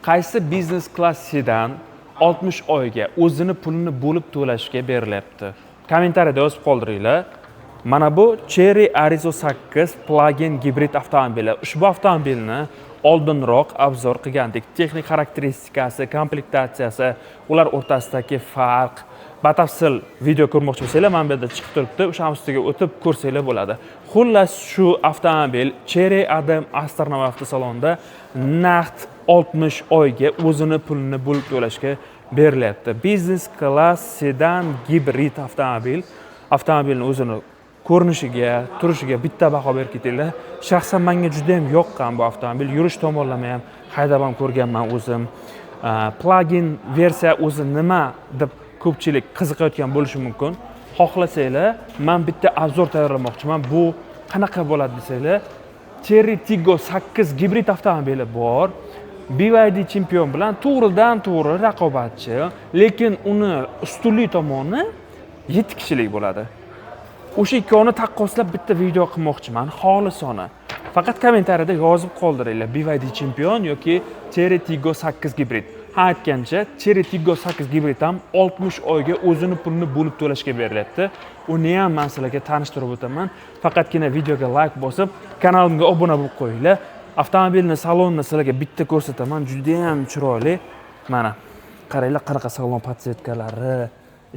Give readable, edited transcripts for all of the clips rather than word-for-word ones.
qaysi biznes klass sedan 60 oyga o'zini pulini bo'lib to'lashga berilyapti? Kommentariyada yozib qoldiringlar. Mana bu Chery Arizo 8 plug-in gibrid avtomobili. Ushbu avtomobilni oldinroq obzor qilgandik. Texnik xarakteristikasi, komplektatsiyasi, ular o'rtasidagi farq, batafsil video ko'rmoqchi bo'lsanglar, mana bu yerda chiqib turibdi. O'sha ustiga o'tib ko'rsanglar bo'ladi. Xullas, shu avtomobil Chery Adam Astana avtosalonida naqd 60 oyga o'zini pulini bo'lib to'lashga berilyapti. Business class sedan gibrid avtomobil. Avtomobilning o'zini ko'rinishiga, turishiga bitta baho berib ketinglar. Shaxsan menga juda ham yoqqan bu avtomobil. Yurish tomonlama ham haydab ham ko'rganman o'zim. Plug-in versiya o'zi nima deb ko'pchilik qiziqayotgan bo'lishi mumkin. Xohlasanglar, men bitta obzor tayyorlamoqchiman. Bu qanaqa bo'ladi desanglar, Chery Tiggo 8 gibrid avtomobili bor. BYD chempion bilan to'g'ridan-to'g'ri raqobatchi, lekin uni ustunlik tomoni 7 kishilik bo'ladi. O'sha ikkovini taqqoslab bitta video qilmoqchiman, xolisona. Faqat kommentariyada yozib qoldiringlar, BYD chempion yoki Chery Tiggo 8 gibrid. Ha, aytgancha, Chery Tiggo 8 gibrid ham 60 oyga o'zini pulini bo'lib to'lashga berilyapti. Uni ham men sizlarga tanishtirib o'taman. Faqatgina videoga like bosib, kanalimga obuna bo'lib qo'yinglar. Avtomobilning salonini sizlarga bitta ko'rsataman, juda ham chiroyli. Mana qaranglar, qanaqa salon podsetkalari,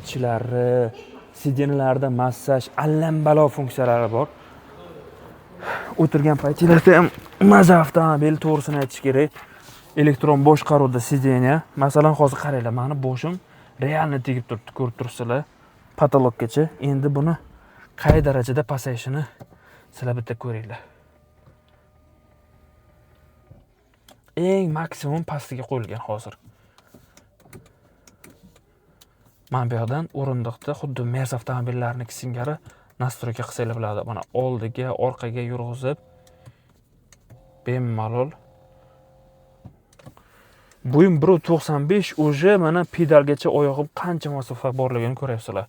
ichlari, sidinlarda massaj, allambalo funksiyalari bor. O'tirgan paytingizda ham maza avtomobil, to'g'risini aytish kerak. Elektron boshqaruvda sidenya. Masalan, hozir qaranglar, meni boshim realni tegib turibdi, ko'rib turibsizlar. Patologgacha. Endi buni qay darajada pasayishini sizlar bitta ko'ringlar. Eng maksimum pastiga qo'yilgan hozir. Mana bu yerdan o'rindiqda xuddi Mercedes avtomobillarining singari nastroyka qilsanglar bo'ladi. Mana oldiga, orqaga yurg'izib bemalol. Bo'yim 1.95, o'sha mana pedalgacha oyog'im qancha masofa borligini ko'ryapsizlar.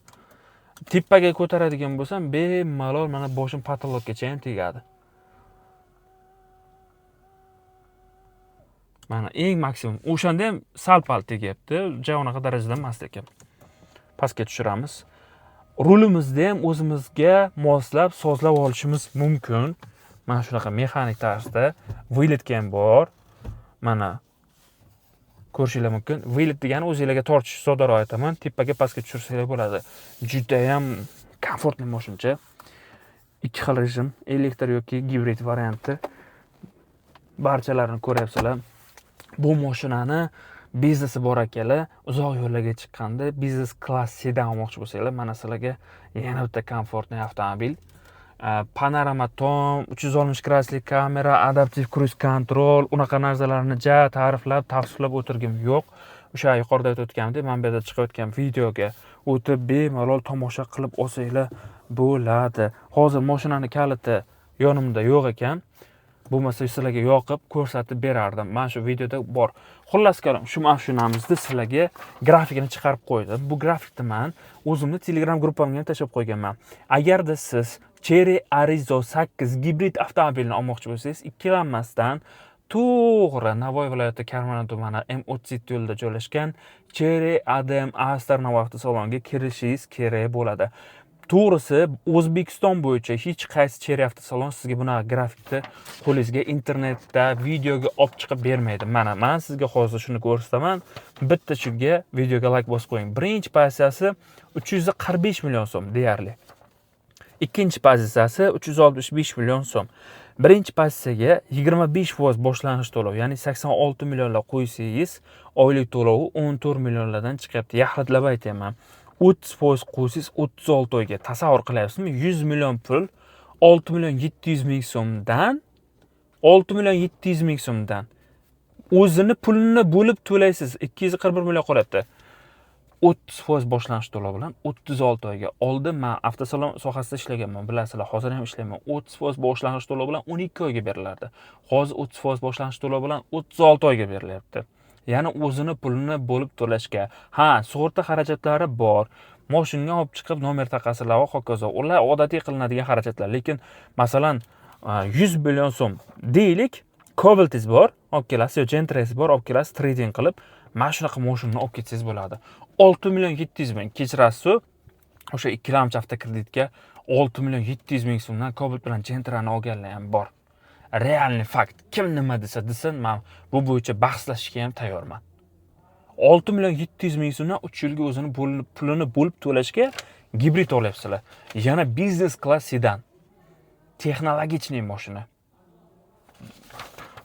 Teppaga ko'taradigan bo'lsam, bemalol mana boshim patologgacha ham tegadi. Mana eng maksimum. O'shanda ham sal-pal tegyapti. Unaqa darajada emas ekan. Pastga tushiramiz. Rulimizni ham o'zimizga moslab, sozlab olishimiz mumkin. Mana shunaqa mexanik tarzda viyletga ham bor. Mana ko'rishinglar mumkin. Viylet degani o'zingizlarga tortish soddaroq aytaman. Teppaga pastga tushirsangiz bo'ladi. Juda ham komfortli mashincha. Ikki xil rejim, elektr yoki gibrid varianti. Barchalarini ko'ryapsizlar. Bu mashinani biznesi bor akalar, uzoq yo'llarga chiqqanda biznes klass sedan olmoqchi bo'lsanglar, mana sizlarga yana bitta komfortli avtomobil. Panorama tom, 360 gradusli kamera, adaptiv cruise control, unaqa narsalarni ta'riflab, tavsiflab o'tirgim yo'q. O'sha yuqorida aytib o'tganimdek, men bu yerda chiqayotgan videoga o'tib bemalol tomosha qilib olsanglar bo'ladi. Hozir mashinani kaliti yonimda yo'q ekan. Bo'lmasa sizlarga yoqib ko'rsatib berardim. Mana shu videoda bor. Xullas kalom, shu mashinamizni sizlarga grafikini chiqarib qo'ydim. Bu grafikni men o'zimning Telegram gruppamga ham tashlab qo'yganman. Agarda siz Chery Arizo 8 gibrid avtomobilni olmoqchi bo'lsangiz, ikkilanmasdan to'g'ri Navoiy viloyati Karmana tumani M37 yo'lida joylashgan Chery Adam Astana avtosaloniga kirishingiz kerak bo'ladi. To'g'risi, O'zbekiston bo'yicha hech qaysi Chery avtosalon sizga bunaqa grafikni qo'lingizga internetda videoga olib chiqib bermaydi. Mana men sizga hozir shuni ko'rsataman. Bitta shunga videoga like bosib qo'ying. Birinchi pozitsiyasi 345 million so'm deyarli. Ikkinchi pozitsiyasi 365 million so'm. Birinchi pozitsiyaga 25% boshlanish to'lov, ya'ni 86 millionlar qo'ysangiz, oylik to'lovi 14 millionlardan chiqyapti. Yaxlitlab aytaman. 30% qo'ysangiz 36 oyga tasavvur qilyapsizmi? 100 million pul 6 million 700 ming so'mdan 6 million 700 ming so'mdan o'zini pulini bo'lib to'laysiz. 241 million qolyapti. 30% boshlanish to'lovi bilan 36 oyga. Oldin men avtosalon sohasida ishlaganman, bilasizlar, hozir ham ishlayman. 30% boshlanish to'lovi bilan 12 oyga berilardi. Hozir 30% boshlanish to'lovi bilan 36 oyga berilyapti. Ya'ni o'zini pulini bo'lib to'lashga. Ha, sug'urta xarajatlari bor. Mashinaga olib chiqib nomer taqasizlar va hokazo. Ular odatiy qilinadigan xarajatlar. Lekin masalan 100 million so'm deylik, Cobalt'ingiz bor, olib kelasiz, yo Gentra'ingiz bor, olib kelasiz, trading qilib, mana shunaqa mashinani olib ketsangiz bo'ladi. 6 million 700 ming kechirasiz, o'sha 2 lamchi avtokreditga 6 million 700 ming so'mdan Cobalt bilan Gentra'ni olganlar ham bor. Realniy fakt. Kim nima desa desin, men bu bo'yicha bahslashishga ham tayyorman. 6 million 700 ming so'mdan 3 yilga o'zini pulini bo'lib to'lashga gibrid olyapsizlar. Yana business class sedan. Texnologichniy mashina.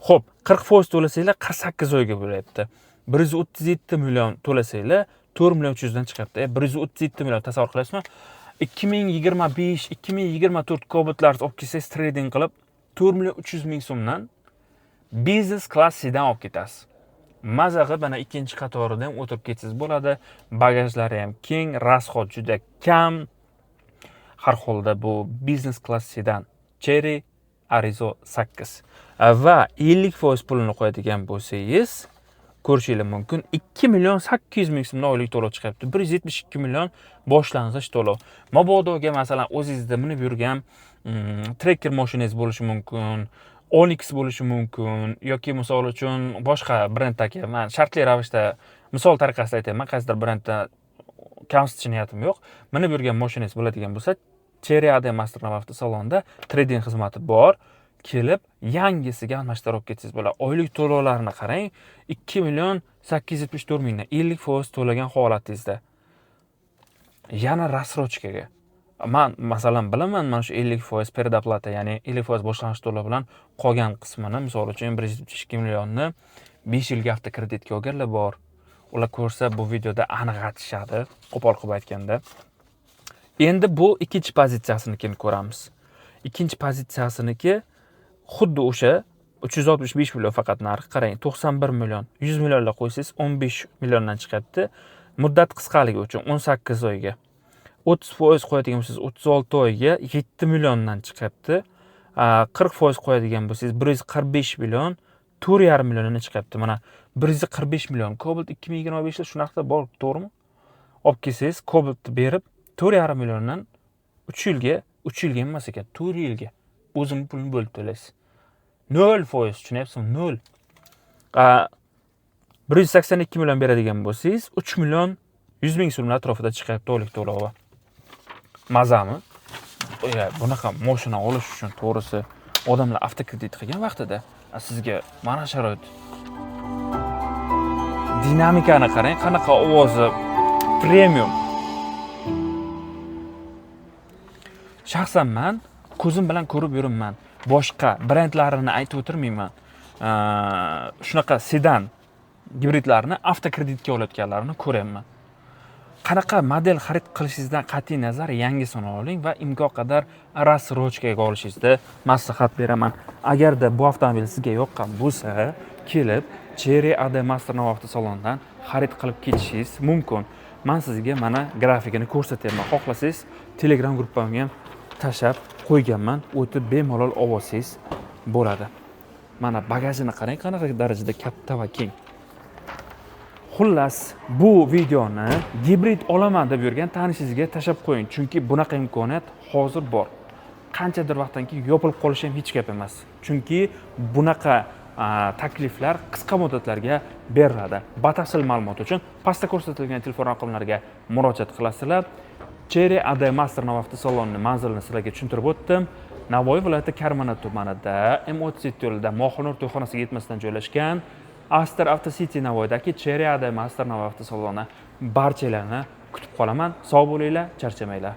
Xo'p, 40% to'lasanglar 48 oyga bo'layapti. 137 million to'lasanglar 4 million 300 dan chiqyapti. 137 million tasavvur qilasizmi? 2025-2024 Cobalt'larni olib kelsangiz trading qilib 4 million 300 ming so'mdan business class sedan olib ketasiz. Maza qilib mana ikkinchi qatorida ham o'tirib ketsangiz bo'ladi. Bagajlari ham keng, rasxod juda kam. Har holda bu business class sedan Chery Arizo 8 va 50% pulini qo'yadigan bo'lsangiz, ko'rishingiz mumkin 2 million 800 ming so'mdan oylik to'lov chiqyapti. 172 million boshlang'ich to'lov. Mabodoga masalan o'zingizda minib yurgan trekker mashinangiz bo'lishi mumkin, Onyx bo'lishi mumkin yoki misol uchun boshqa brenddagi, men shartli ravishda misol tariqasida aytaman, qaysidir brendda kamsitish niyatim yo'q. Minib yurgan mashinangiz bo'ladigan bo'lsa, Chery AD Master avtosalonda trading xizmati bor. Kelib yangisiga almashtirib olib ketsangiz bo'ladi. Oylik to'lovlarni qarang, 2 million 874 mingdan 50% to'lagan holatingizda. Yana rasrochkaga. Men masalan bilaman, mana shu 50% predoplata, ya'ni 50% boshlang'ich to'lov bilan qolgan qismini, misol uchun 172 millionni 5 yilga avtokreditga olganlar bor. Ular ko'rsa bu videoda aniq aytishadi, qo'pol qilib aytganda. Endi bu ikkinchi pozitsiyasinikini ko'ramiz. Ikkinchi pozitsiyasiniki xuddi o'sha 365 million faqat narxi, qarang, 91 million, 100 millionlar qo'ysangiz 15 milliondan chiqadi. Muddat qisqaligi uchun 18 oyga. 30% qo'yadigan bo'lsangiz 36 oyga 7 milliondan chiqyapti. 40% qo'yadigan bo'lsangiz 145 million, 4,5 milliondan chiqyapti. Mana 145 million Cobalt 2025 da shunaqa bor, to'g'rimi? Olib kelsangiz Cobaltni berib 4,5 milliondan 3 yilga emas ekan, 4 yilga o'zini pulini bo'lib to'laysiz. 0%, tushunyapsizmi? 0. 182 million beradigan bo'lsangiz 3 million 100 ming so'm atrofida chiqyapti oylik to'lovi. Mazami? Bunaqa mashina olish uchun to'g'risi odamlar avtokredit qilgan vaqtida sizga mana sharoit. Dinamikani qarang, qanaqa ovozi premium. Shaxsan men ko'zim bilan ko'rib yuribman. Boshqa brendlarini aytib o'tirmayman. Shunaqa sedan gibridlarni avtokreditga olayotganlarini ko'ryapman. Qanaqa model xarid qilishingizdan qat'iy nazar yangisini oling va imkon qadar rasrochkaga olishingizda maslahat beraman. Agarda bu avtomobil sizga yoqqan bo'lsa, kelib Chery AD Master avtosalondan xarid qilib ketishingiz mumkin. Men sizga mana grafikini ko'rsatyapman. Xohlasangiz Telegram gruppamga ham tashab qo'yganman. O'tib bemalol olsangiz bo'ladi. Mana bagajini qarang, qanaqa darajada katta va keng. Xullas, bu videoni gibrid olaman deb yurgan tanishingizga tashab qo'ying, chunki bunaqa imkoniyat hozir bor. Qanchadir vaqtdan keyin yopilib qolishi ham hech gap emas. Chunki bunaqa takliflar qisqa muddatlarga beriladi. Batafsil ma'lumot uchun pastda ko'rsatilgan telefon raqamlariga murojaat qilasizlar. Chery AD Master avtosalonining manzilini sizlarga tushuntirib o'tdim. Navoiy viloyati Karmana tumanida M37 yo'lida Moxonur to'yxonasiga yetmasdan joylashgan Aster Auto City Navoiydagi Chery AD Master avtosaloni barchalarni kutib qolaman. Sog' bo'linglar, charchamanglar.